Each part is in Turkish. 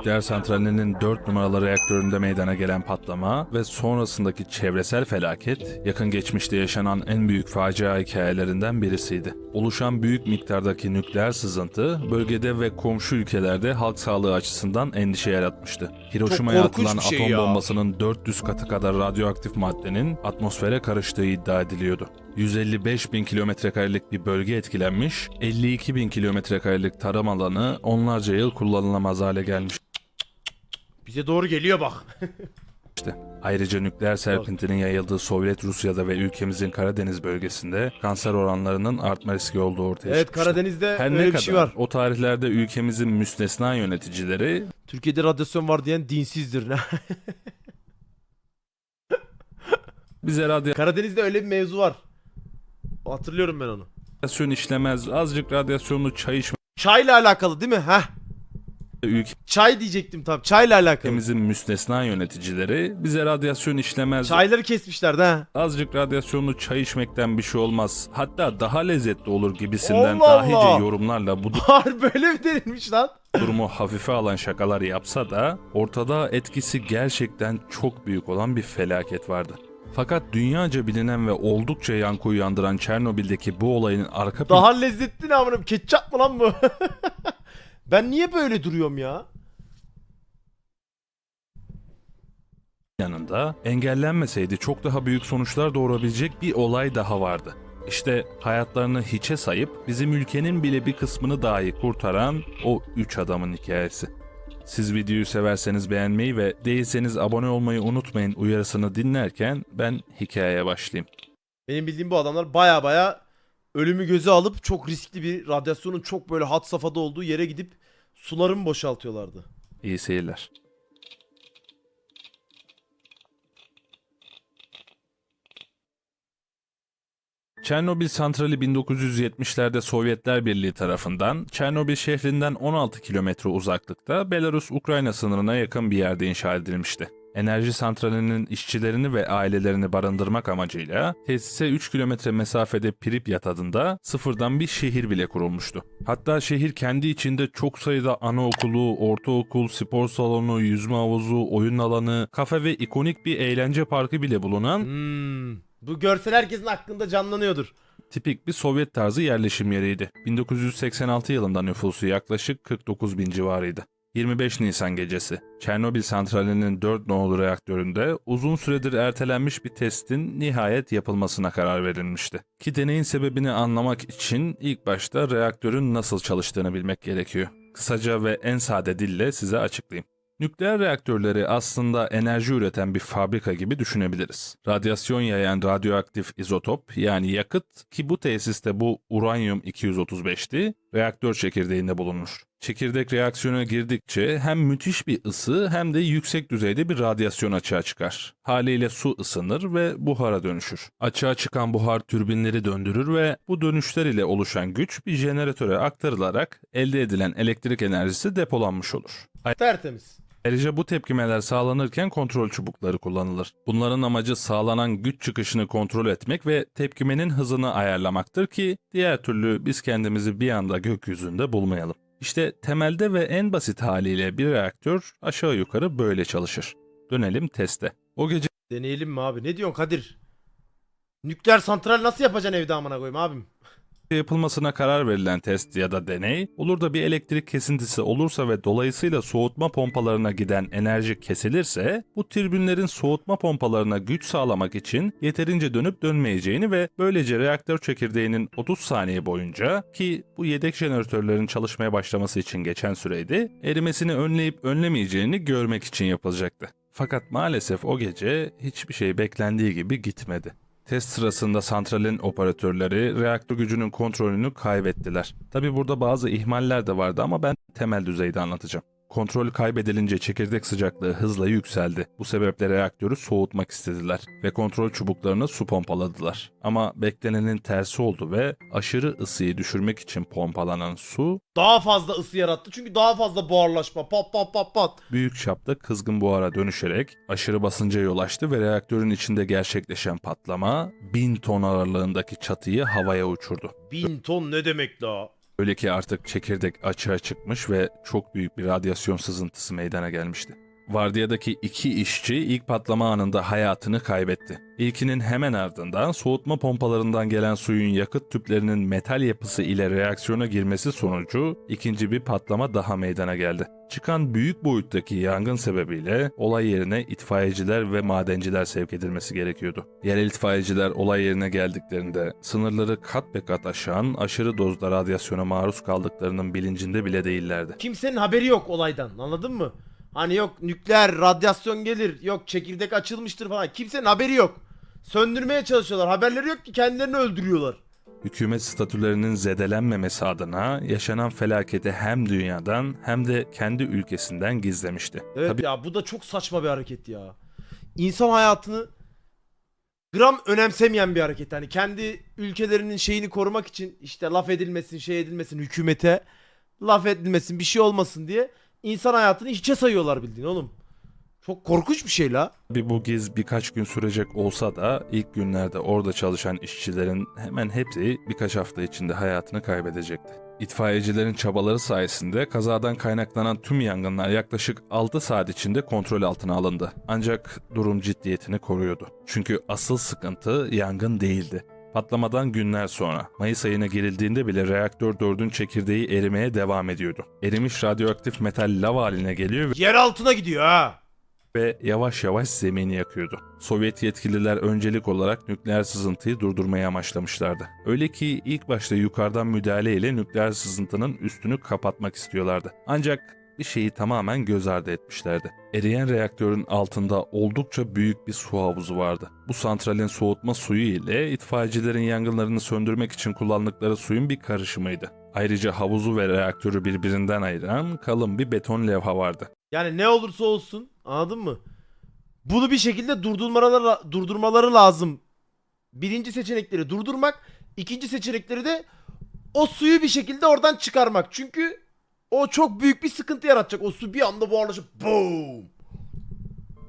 nükleer santralinin 4 numaralı reaktöründe meydana gelen patlama ve sonrasındaki çevresel felaket, yakın geçmişte yaşanan en büyük facia hikayelerinden birisiydi. Oluşan büyük miktardaki nükleer sızıntı, bölgede ve komşu ülkelerde halk sağlığı açısından endişe yaratmıştı. Hiroşima'ya korkunç atılan bir şey atom ya. bombasının 400 katı kadar radyoaktif maddenin atmosfere karıştığı iddia ediliyordu. 155 bin kilometrekarelik bir bölge etkilenmiş, 52 bin kilometrekarelik tarım alanı onlarca yıl kullanılamaz hale gelmişti. Bize doğru geliyor bak. Ayrıca nükleer serpintinin yayıldığı Sovyet Rusya'da ve ülkemizin Karadeniz bölgesinde kanser oranlarının artma riski olduğu ortaya Evet, çıkmıştı. Karadeniz'de Her ne öyle bir kadar şey var. o tarihlerde ülkemizin müstesna yöneticileri Türkiye'de radyasyon var diyen dinsizdir ne? bize Karadeniz'de öyle bir mevzu var. Hatırlıyorum ben onu. radyasyon işlemez, azıcık radyasyonlu çay içme Çayla alakalı değil mi? Heh. Çay diyecektim tabii. Çayla alakalı. ülkemizin müstesna yöneticileri bize radyasyon işlemez, Çayları kesmişlerdi ha. azıcık radyasyonlu çay içmekten bir şey olmaz, hatta daha lezzetli olur gibisinden Allah dahice Allah. yorumlarla bu Var böyle mi denilmiş lan? durumu hafife alan şakalar yapsa da ortada etkisi gerçekten çok büyük olan bir felaket vardı. Fakat dünyaca bilinen ve oldukça yankı uyandıran Çernobil'deki bu olayın arka Daha lezzetli ne amınım? Ketçap mı lan bu? Ben niye böyle duruyorum ya? yanında engellenmeseydi çok daha büyük sonuçlar doğurabilecek bir olay daha vardı. İşte hayatlarını hiçe sayıp bizim ülkenin bile bir kısmını dahi kurtaran o 3 adamın hikayesi. Siz videoyu severseniz beğenmeyi ve değilseniz abone olmayı unutmayın uyarısını dinlerken ben hikayeye başlayayım. Benim bildiğim bu adamlar baya ölümü göze alıp çok riskli bir radyasyonun çok böyle had safhada olduğu yere gidip sularını boşaltıyorlardı. İyi seyirler. Çernobil santrali 1970'lerde Sovyetler Birliği tarafından Çernobil şehrinden 16 kilometre uzaklıkta Belarus-Ukrayna sınırına yakın bir yerde inşa edilmişti. Enerji santralinin işçilerini ve ailelerini barındırmak amacıyla tesise 3 kilometre mesafede Pripyat adında sıfırdan bir şehir bile kurulmuştu. Hatta şehir kendi içinde çok sayıda anaokulu, ortaokul, spor salonu, yüzme havuzu, oyun alanı, kafe ve ikonik bir eğlence parkı bile bulunan Bu görsel herkesin aklında canlanıyordur. tipik bir Sovyet tarzı yerleşim yeriydi. 1986 yılında nüfusu yaklaşık 49 bin civarıydı. 25 Nisan gecesi Çernobil santralinin 4 nolu reaktöründe uzun süredir ertelenmiş bir testin nihayet yapılmasına karar verilmişti. Ki deneyin sebebini anlamak için ilk başta reaktörün nasıl çalıştığını bilmek gerekiyor. Kısaca ve en sade dille size açıklayayım. Nükleer reaktörleri aslında enerji üreten bir fabrika gibi düşünebiliriz. Radyasyon yayan radyoaktif izotop yani yakıt ki bu tesiste bu uranyum 235'ti, reaktör çekirdeğinde bulunur. Çekirdek reaksiyona girdikçe hem müthiş bir ısı hem de yüksek düzeyde bir radyasyon açığa çıkar. Haliyle su ısınır ve buhara dönüşür. Açığa çıkan buhar türbinleri döndürür ve bu dönüşler ile oluşan güç bir jeneratöre aktarılarak elde edilen elektrik enerjisi depolanmış olur. Tertemiz. Ayrıca bu tepkimeler sağlanırken kontrol çubukları kullanılır. Bunların amacı sağlanan güç çıkışını kontrol etmek ve tepkimenin hızını ayarlamaktır ki diğer türlü biz kendimizi bir anda gökyüzünde bulmayalım. İşte temelde ve en basit haliyle bir reaktör aşağı yukarı böyle çalışır. Dönelim teste. O gece Deneyelim mi abi? Ne diyorsun Kadir? Nükleer santral nasıl yapacaksın evde amına koyayım abim? yapılmasına karar verilen test ya da deney, olur da bir elektrik kesintisi olursa ve dolayısıyla soğutma pompalarına giden enerji kesilirse, bu türbinlerin soğutma pompalarına güç sağlamak için yeterince dönüp dönmeyeceğini ve böylece reaktör çekirdeğinin 30 saniye boyunca ki bu yedek jeneratörlerin çalışmaya başlaması için geçen süreydi, erimesini önleyip önlemeyeceğini görmek için yapılacaktı. Fakat maalesef o gece hiçbir şey beklendiği gibi gitmedi. Test sırasında santralin operatörleri reaktör gücünün kontrolünü kaybettiler. Tabi burada bazı ihmaller de vardı ama ben temel düzeyde anlatacağım. Kontrol kaybedilince çekirdek sıcaklığı hızla yükseldi. Bu sebeple reaktörü soğutmak istediler ve kontrol çubuklarına su pompaladılar. Ama beklenenin tersi oldu ve aşırı ısıyı düşürmek için pompalanan su Daha fazla ısı yarattı çünkü daha fazla buharlaşma. Pat pat pat pat. büyük çapta kızgın buhara dönüşerek aşırı basınca yol açtı ve reaktörün içinde gerçekleşen patlama 1000 ton ağırlığındaki çatıyı havaya uçurdu. 1000 ton ne demek la? Öyle ki artık çekirdek açığa çıkmış ve çok büyük bir radyasyon sızıntısı meydana gelmişti. Vardiyadaki 2 işçi ilk patlama anında hayatını kaybetti. İlkinin hemen ardından soğutma pompalarından gelen suyun yakıt tüplerinin metal yapısı ile reaksiyona girmesi sonucu ikinci bir patlama daha meydana geldi. Çıkan büyük boyuttaki yangın sebebiyle olay yerine itfaiyeciler ve madenciler sevk edilmesi gerekiyordu. Yerel itfaiyeciler olay yerine geldiklerinde sınırları kat be kat aşan aşırı dozda radyasyona maruz kaldıklarının bilincinde bile değillerdi. Kimsenin haberi yok olaydan, anladın mı? Hani yok nükleer radyasyon gelir, yok çekirdek açılmıştır falan. Kimsenin haberi yok. Söndürmeye çalışıyorlar. Haberleri yok ki kendilerini öldürüyorlar. Hükümet statülerinin zedelenmemesi adına yaşanan felaketi hem dünyadan hem de kendi ülkesinden gizlemişti. Evet Tabii ya, bu da çok saçma bir hareket ya. İnsan hayatını gram önemsemeyen bir hareket. Hani kendi ülkelerinin şeyini korumak için işte laf edilmesin, şey edilmesin, hükümete laf edilmesin, bir şey olmasın diye insan hayatını hiçe sayıyorlar bildiğin oğlum. Çok korkunç bir şey la. bu giz birkaç gün sürecek olsa da ilk günlerde orada çalışan işçilerin hemen hepsi birkaç hafta içinde hayatını kaybedecekti. İtfaiyecilerin çabaları sayesinde kazadan kaynaklanan tüm yangınlar yaklaşık 6 saat içinde kontrol altına alındı. Ancak durum ciddiyetini koruyordu. Çünkü asıl sıkıntı yangın değildi. Patlamadan günler sonra, Mayıs ayına girildiğinde bile reaktör 4'ün çekirdeği erimeye devam ediyordu. Erimiş radyoaktif metal lav haline geliyor Yer altına gidiyor ha. ve yavaş yavaş zemini yakıyordu. Sovyet yetkililer öncelik olarak nükleer sızıntıyı durdurmayı amaçlamışlardı. Öyle ki ilk başta yukarıdan müdahale ile nükleer sızıntının üstünü kapatmak istiyorlardı. Ancak bir şeyi tamamen göz ardı etmişlerdi. Eriyen reaktörün altında oldukça büyük bir su havuzu vardı. Bu santralin soğutma suyu ile itfaiyecilerin yangınlarını söndürmek için kullandıkları suyun bir karışımıydı. Ayrıca havuzu ve reaktörü birbirinden ayıran kalın bir beton levha vardı. Yani ne olursa olsun, anladın mı? Bunu bir şekilde durdurmaları lazım. Birinci seçenekleri durdurmak, ikinci seçenekleri de o suyu bir şekilde oradan çıkarmak. Çünkü o çok büyük bir sıkıntı yaratacak. O su bir anda buharlaşıp boom.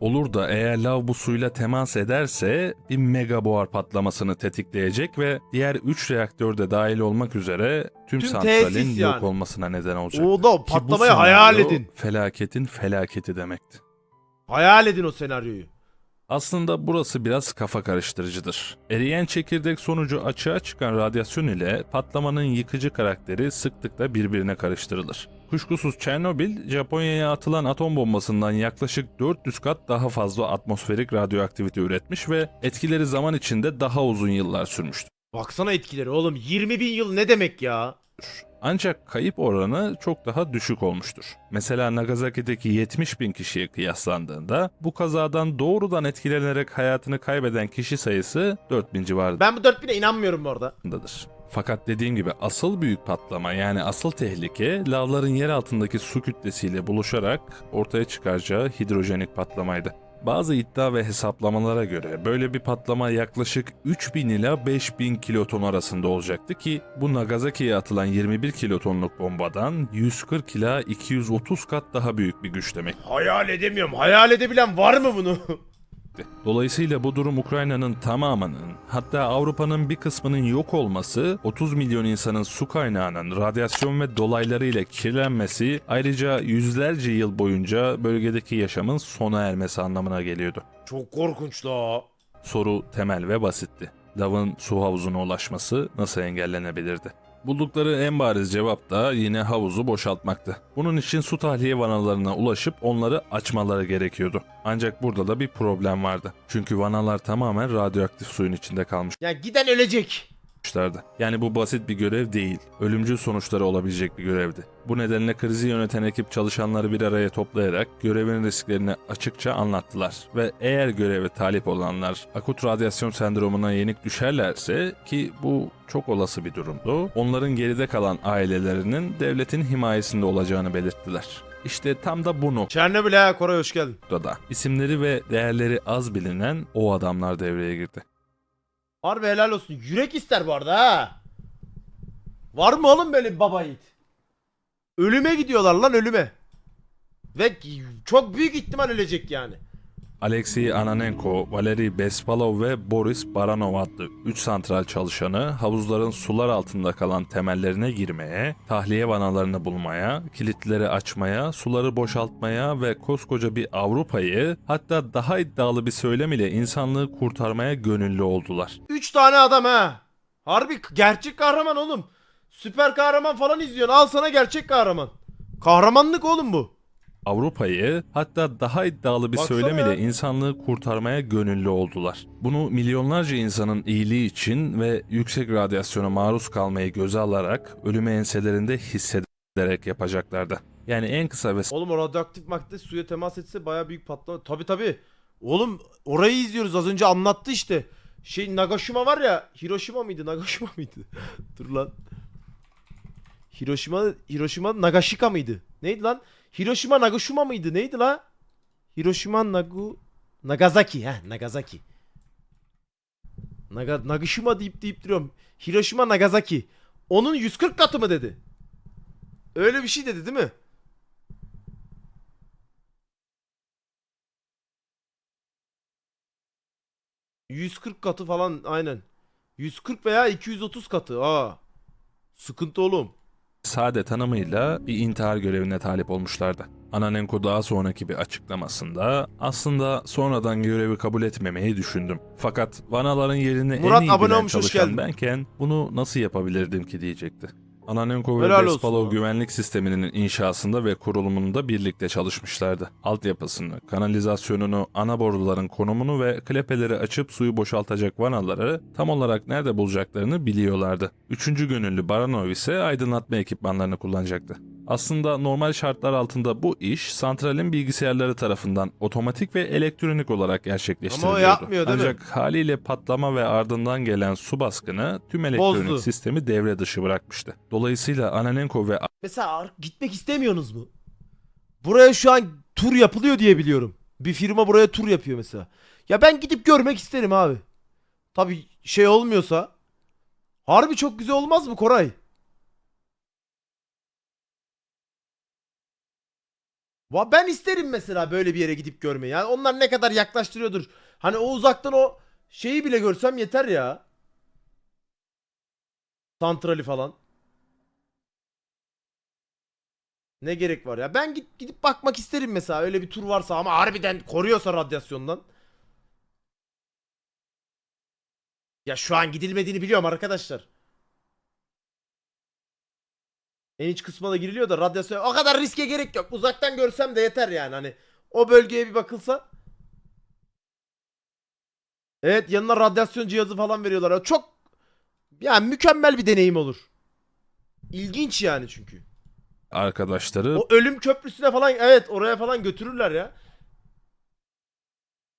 Olur da eğer lav bu suyla temas ederse bir mega buhar patlamasını tetikleyecek ve diğer 3 reaktör de dahil olmak üzere tüm santralin tesis yok yani. olmasına neden olacak. O da Ki bu patlamayı hayal senaryo edin. felaketin felaketi demekti. Hayal edin o senaryoyu. Aslında burası biraz kafa karıştırıcıdır. Eriyen çekirdek sonucu açığa çıkan radyasyon ile patlamanın yıkıcı karakteri sıklıkla birbirine karıştırılır. Kuşkusuz Çernobil, Japonya'ya atılan atom bombasından yaklaşık 400 kat daha fazla atmosferik radyoaktivite üretmiş ve etkileri zaman içinde daha uzun yıllar sürmüştür. Baksana etkileri oğlum. 20 bin yıl ne demek ya? Ancak kayıp oranı çok daha düşük olmuştur. Mesela Nagasaki'deki 70 bin kişiye kıyaslandığında bu kazadan doğrudan etkilenerek hayatını kaybeden kişi sayısı 4000 civarındadır. Ben bu 4000'e inanmıyorum bu arada. Fakat dediğim gibi asıl büyük patlama yani asıl tehlike lavların yer altındaki su kütlesiyle buluşarak ortaya çıkaracağı hidrojenik patlamaydı. Bazı iddia ve hesaplamalara göre böyle bir patlama yaklaşık 3000 ila 5000 kiloton arasında olacaktı ki bu Nagasaki'ye atılan 21 kilotonluk bombadan 140 ila 230 kat daha büyük bir güç demek. Hayal edemiyorum. Hayal edebilen var mı bunu? Dolayısıyla bu durum Ukrayna'nın tamamının hatta Avrupa'nın bir kısmının yok olması, 30 milyon insanın su kaynağının radyasyon ve dolaylarıyla kirlenmesi ayrıca yüzlerce yıl boyunca bölgedeki yaşamın sona ermesi anlamına geliyordu. Çok korkunç la. Soru temel ve basitti. Lavın su havuzuna ulaşması nasıl engellenebilirdi? Buldukları en bariz cevap da yine havuzu boşaltmaktı. Bunun için su tahliye vanalarına ulaşıp onları açmaları gerekiyordu. Ancak burada da bir problem vardı. Çünkü vanalar tamamen radyoaktif suyun içinde Ya giden ölecek. kalmışlardı. Yani bu basit bir görev değil, ölümcül sonuçları olabilecek bir görevdi. Bu nedenle krizi yöneten ekip çalışanları bir araya toplayarak görevin risklerini açıkça anlattılar. Ve eğer göreve talip olanlar akut radyasyon sendromuna yenik düşerlerse ki bu çok olası bir durumdu, onların geride kalan ailelerinin devletin himayesinde olacağını belirttiler. İşte tam da bu Çernobil ha, Koray hoş geldin. noktada isimleri ve değerleri az bilinen o adamlar devreye girdi. Harbi helal olsun. Yürek ister bu arada ha. Var mı oğlum böyle bir baba yiğit? Ölüme gidiyorlar lan, ölüme. Ve çok büyük ihtimal ölecek yani. Alexey Ananenko, Valeri Bespalov ve Boris Baranov adlı 3 santral çalışanı havuzların sular altında kalan temellerine girmeye, tahliye vanalarını bulmaya, kilitleri açmaya, suları boşaltmaya ve koskoca bir Avrupa'yı, hatta daha iddialı bir söylem ile insanlığı kurtarmaya gönüllü oldular. 3 tane adam ha. Harbi gerçek kahraman oğlum. Süper kahraman falan izliyorsun. Al sana gerçek kahraman. Kahramanlık oğlum bu. Avrupa'yı, hatta daha iddialı bir Baksana söylem ya. ile insanlığı kurtarmaya gönüllü oldular. Bunu milyonlarca insanın iyiliği için ve yüksek radyasyona maruz kalmayı göze alarak ölümü enselerinde hissederek yapacaklardı. Yani en kısa ve Oğlum o radyoaktif madde suya temas etse baya büyük patlama. Tabi tabi. Oğlum orayı izliyoruz, az önce anlattı işte. Şey Nagoshima var ya. Hiroşima mıydı? Nagoshima mıydı? Dur lan. Hiroşima Nagasaki mıydı? Neydi lan? Hiroşima Nagoshima mıydı? Neydi la? Hiroşima Nagasaki. Heh, Nagasaki. Nagoshima deyip duruyorum. Hiroşima Nagasaki. Onun 140 katı mı dedi? Öyle bir şey dedi değil mi? ...140 katı falan aynen. 140 veya 230 katı. Aa. Sıkıntı oğlum. sade tanımıyla bir intihar görevine talip olmuşlardı. Ananenko daha sonraki bir açıklamasında aslında sonradan görevi kabul etmemeyi düşündüm. Fakat vanaların yerini Murat, en iyi abone bilen olmuş, hoş çalışan geldin. benken bunu nasıl yapabilirdim ki diyecekti. Ananenko ve Helal olsun Bespalov ya. güvenlik sisteminin inşasında ve kurulumunda birlikte çalışmışlardı. Altyapısını, kanalizasyonunu, ana boruların konumunu ve klepeleri açıp suyu boşaltacak vanaları tam olarak nerede bulacaklarını biliyorlardı. Üçüncü gönüllü Baranov ise aydınlatma ekipmanlarını kullanacaktı. Aslında normal şartlar altında bu iş santralin bilgisayarları tarafından otomatik ve elektronik olarak gerçekleştiriliyordu. yapmıyor, değil mi? Ancak haliyle patlama ve ardından gelen su baskını tüm elektronik Bozdu. sistemi devre dışı bırakmıştı. Dolayısıyla Ananenko ve Mesela gitmek istemiyorsunuz mu? Buraya şu an tur yapılıyor diye biliyorum. Bir firma buraya tur yapıyor mesela. Ya ben gidip görmek isterim abi. Tabii şey olmuyorsa. Harbi çok güzel olmaz mı Koray? Ben isterim mesela böyle bir yere gidip görmeyi. Yani onlar ne kadar yaklaştırıyordur. Hani o uzaktan o şeyi bile görsem yeter ya. Santrali falan. Ne gerek var ya? Ben gidip bakmak isterim mesela, öyle bir tur varsa ama harbiden koruyorsa radyasyondan. Ya şu an gidilmediğini biliyorum arkadaşlar. En iç kısmına da giriliyor da radyasyon o kadar riske gerek yok. Uzaktan görsem de yeter yani, hani o bölgeye bir bakılsa. Evet, yanına radyasyon cihazı falan veriyorlar. Çok yani mükemmel bir deneyim olur. İlginç yani çünkü. arkadaşları O ölüm köprüsüne falan, evet, oraya falan götürürler ya.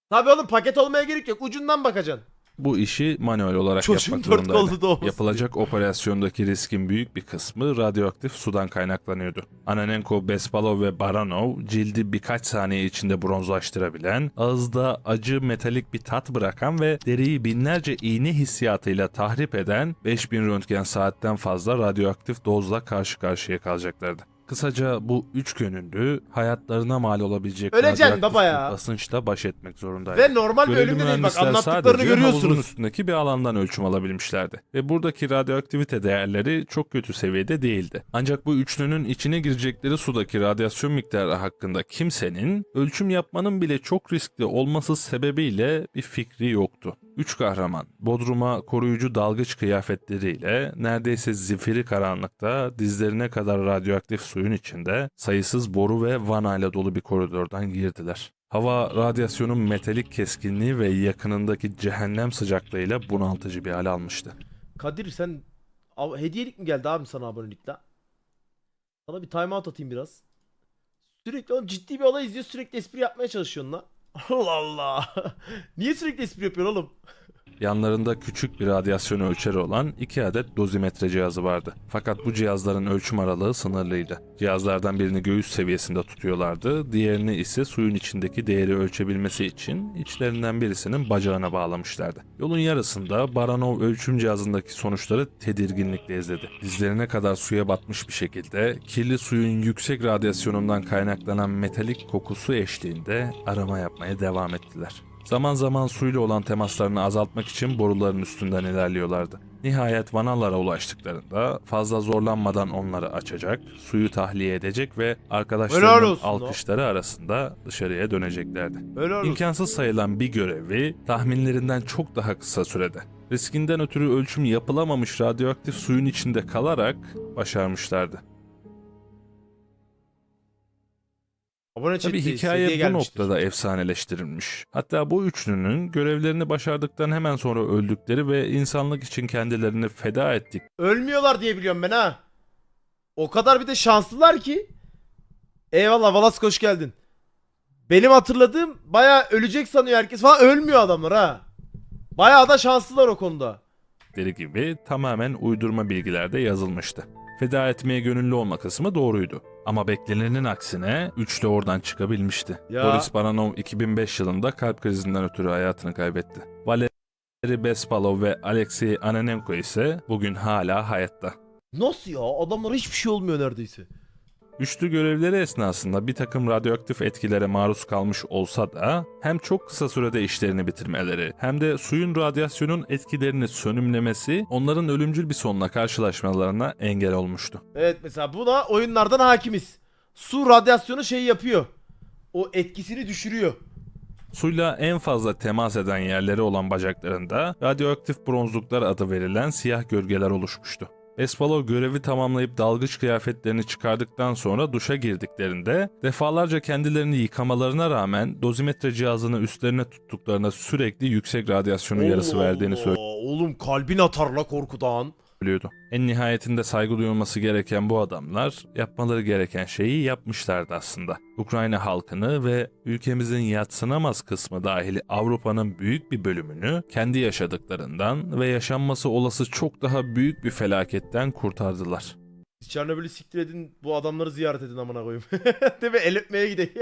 Tabii oğlum, paket olmaya gerek yok. Ucundan bakacaksın. bu işi manuel olarak Çocuğun yapmak dört zorundaydı. kollu da olmasın Yapılacak operasyondaki riskin büyük bir kısmı radyoaktif sudan kaynaklanıyordu. Ananenko, Bespalov ve Baranov cildi birkaç saniye içinde bronzlaştırabilen, ağızda acı metalik bir tat bırakan ve deriyi binlerce iğne hissiyatıyla tahrip eden 5000 röntgen saatten fazla radyoaktif dozla karşı karşıya kalacaklardı. Kısaca bu üç gönüllü hayatlarına mal olabilecek Öleceksin radyoaktif baba bir ya. basınçla baş etmek zorundaydı. Ve normal bir Görevli ölüm de değil, bak mühendisler anlattıklarını sadece havuzun görüyorsunuz. üstündeki bir alandan ölçüm alabilmişlerdi. Ve buradaki radyoaktivite değerleri çok kötü seviyede değildi. Ancak bu üçlünün içine girecekleri sudaki radyasyon miktarı hakkında kimsenin ölçüm yapmanın bile çok riskli olması sebebiyle bir fikri yoktu. Üç kahraman Bodrum'a koruyucu dalgıç kıyafetleriyle neredeyse zifiri karanlıkta dizlerine kadar radyoaktif suyun içinde sayısız boru ve vanayla dolu bir koridordan girdiler. Hava radyasyonun metalik keskinliği ve yakınındaki cehennem sıcaklığıyla bunaltıcı bir hal almıştı. Kadir sen hediyelik mi geldi abi sana abonelikle? Sana bir timeout atayım biraz. Sürekli oğlum ciddi bir olay izliyor, sürekli espri yapmaya çalışıyorsun lan. Allah Allah. Niye sürekli espri yapıyorsun oğlum? Yanlarında küçük bir radyasyon ölçeri olan 2 adet dozimetre cihazı vardı. Fakat bu cihazların ölçüm aralığı sınırlıydı. Cihazlardan birini göğüs seviyesinde tutuyorlardı, diğerini ise suyun içindeki değeri ölçebilmesi için içlerinden birisinin bacağına bağlamışlardı. Yolun yarısında Baranov ölçüm cihazındaki sonuçları tedirginlikle izledi. Dizlerine kadar suya batmış bir şekilde kirli suyun yüksek radyasyonundan kaynaklanan metalik kokusu eşliğinde arama yapmaya devam ettiler. Zaman zaman suyla olan temaslarını azaltmak için boruların üstünden ilerliyorlardı. Nihayet vanalara ulaştıklarında fazla zorlanmadan onları açacak, suyu tahliye edecek ve Helal arkadaşlarının olsun lan. alkışları arasında dışarıya döneceklerdi. Helal olsun. İmkansız sayılan bir görevi tahminlerinden çok daha kısa sürede, riskinden ötürü ölçüm yapılamamış radyoaktif suyun içinde kalarak başarmışlardı. Abone Tabii chat'teyiz. hikaye Hediye bu gelmiştir. noktada efsaneleştirilmiş. Hatta bu üçlünün görevlerini başardıktan hemen sonra öldükleri ve insanlık için kendilerini feda ettik. Ölmüyorlar diye biliyorum ben ha. O kadar bir de şanslılar ki. Eyvallah Valask, hoş geldin. Benim hatırladığım baya ölecek sanıyor herkes falan, ölmüyor adamlar ha. Baya da şanslılar o konuda. Gibi tamamen uydurma bilgilerde yazılmıştı. Feda etmeye gönüllü olma kısmı doğruydu. Ama beklenenin aksine üçlü oradan çıkabilmişti. Ya. Boris Baranov 2005 yılında kalp krizinden ötürü hayatını kaybetti. Valeri Bespalov ve Alexei Ananenko ise bugün hala hayatta. Nasıl ya? Adamlara hiçbir şey olmuyor neredeyse. Üçlü görevleri esnasında bir takım radyoaktif etkilere maruz kalmış olsa da hem çok kısa sürede işlerini bitirmeleri hem de suyun radyasyonun etkilerini sönümlemesi onların ölümcül bir sonla karşılaşmalarına engel olmuştu. Evet, mesela buna oyunlardan hakimiz. Su radyasyonu şey yapıyor. O etkisini düşürüyor. Suyla en fazla temas eden yerleri olan bacaklarında radyoaktif bronzluklar adı verilen siyah gölgeler oluşmuştu. Bespalov görevi tamamlayıp dalgıç kıyafetlerini çıkardıktan sonra duşa girdiklerinde defalarca kendilerini yıkamalarına rağmen dozimetre cihazını üstlerine tuttuklarına sürekli yüksek radyasyon uyarısı verdiğini Oğlum kalbin atar la korkudan. söylüyordu. En nihayetinde saygı duyulması gereken bu adamlar yapmaları gereken şeyi yapmışlardı aslında. Ukrayna halkını ve ülkemizin yadsınamaz kısmı dahil Avrupa'nın büyük bir bölümünü kendi yaşadıklarından ve yaşanması olası çok daha büyük bir felaketten kurtardılar. Çernobil'i siktir edin, bu adamları ziyaret edin amına koyayım. Değil mi? El öpmeye gidelim.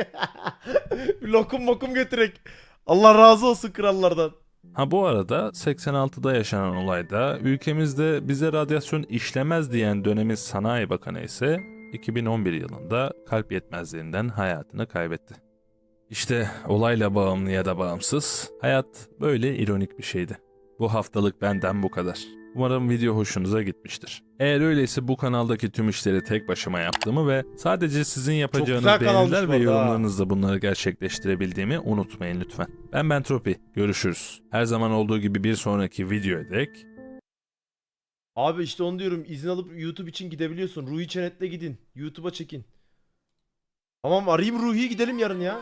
Bir lokum mokum götürek. Allah razı olsun krallardan. Ha bu arada 86'da yaşanan olayda ülkemizde bize radyasyon işlemez diyen dönemin Sanayi Bakanı ise 2011 yılında kalp yetmezliğinden hayatını kaybetti. İşte olayla bağımlı ya da bağımsız, hayat böyle ironik bir şeydi. Bu haftalık benden bu kadar. Umarım video hoşunuza gitmiştir. Eğer öyleyse bu kanaldaki tüm işleri tek başıma yaptığımı ve sadece sizin yapacağınız güzel kanalmış beğeniler bu ve arada ha. yorumlarınızla bunları gerçekleştirebildiğimi unutmayın lütfen. Ben Bentropi. Görüşürüz. Her zaman olduğu gibi bir sonraki videoya dek Abi işte onu diyorum, izin alıp YouTube için gidebiliyorsun. Ruhi Çenet'le gidin. YouTube'a çekin. Tamam, arayayım Ruhi'yi, gidelim yarın ya.